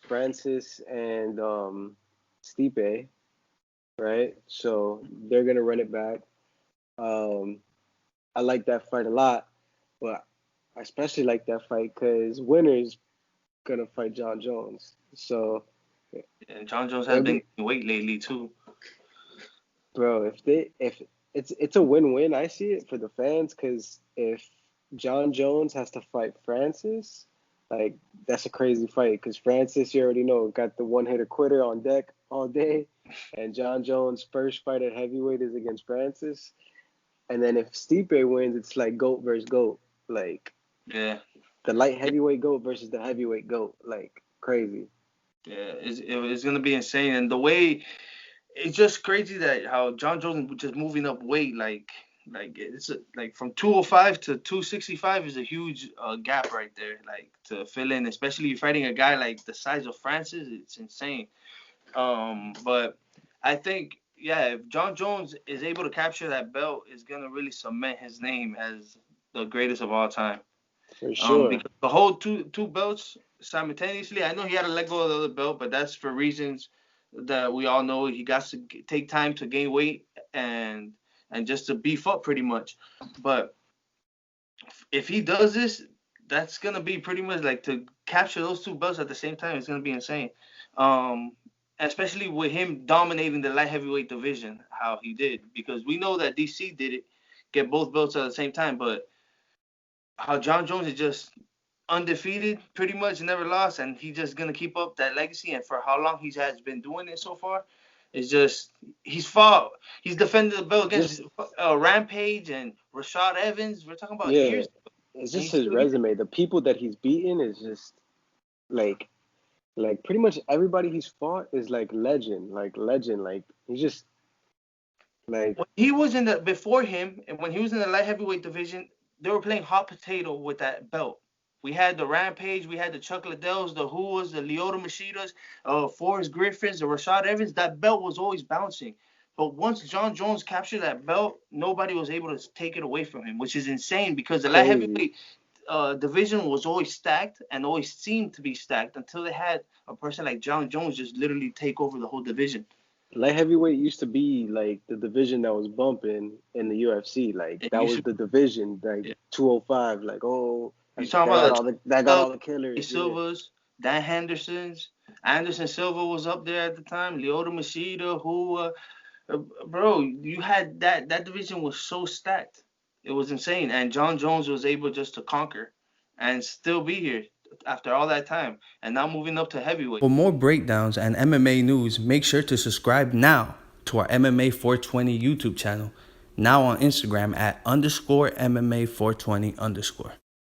Francis and Stipe, right? So they're gonna run it back. Um, I like that fight a lot, but I especially like that fight because winner's gonna fight Jon Jones. So And Jon Jones has it'll been be, gaining weight lately too. bro. If it's a win-win, I see it for the fans because if Jon Jones has to fight Francis, like that's a crazy fight because Francis, you already know, got the one-hitter quitter on deck all day, and Jon Jones' first fight at heavyweight is against Francis. And then if Stipe wins, it's like GOAT versus GOAT. Like Yeah. the light heavyweight GOAT versus the heavyweight GOAT. Like crazy. Yeah, it's gonna be insane, and the way it's just crazy that how Jon Jones just moving up weight, like from 205 to 265 is a huge gap right there, like to fill in, especially fighting a guy like the size of Francis. It's insane. But I think yeah, if Jon Jones is able to capture that belt, it's gonna really cement his name as the greatest of all time. For sure. Because the whole two belts simultaneously. I know he had to let go of the other belt, but that's for reasons that we all know. He got to take time to gain weight and just to beef up pretty much. But if he does this, that's gonna be pretty much like to capture those two belts at the same time. It's gonna be insane. Um, Especially with him dominating the light heavyweight division, how he did, because we know that DC did it, get both belts at the same time, but how Jon Jones is just undefeated, pretty much never lost, and he's just gonna keep up that legacy. And for how long he has been doing it so far, it's just he's defended the belt against Just Rampage and Rashad Evans. We're talking about yeah, years, it's and just he's his still here. resume. The people that he's beaten is just like pretty much everybody he's fought is like legend, like legend. Like he's just like When he was in the before him, and when he was in the light heavyweight division, they were playing hot potato with that belt. We had the Rampage, we had the Chuck Liddells, the Huas, the Lyoto Mashidas, Forrest Griffins, the Rashad Evans. That belt was always bouncing. But once Jon Jones captured that belt, nobody was able to take it away from him, which is insane because the light crazy. heavyweight division was always stacked and always seemed to be stacked until they had a person like Jon Jones just literally take over the whole division. Light heavyweight used to be like the division that was bumping in the UFC. Like It that used was to, the division, like yeah. 205. Like You that's, talking about the that got all the killers. Yeah, Silvas, Dan Henderson's, Anderson Silva was up there at the time, Lyoto Machida, who, bro, you had that division was so stacked, it was insane, and Jon Jones was able just to conquer, and still be here after all that time, and now moving up to heavyweight. For more breakdowns and MMA news, make sure to subscribe now to our MMA 420 YouTube channel, now on Instagram at _MMA 420 _.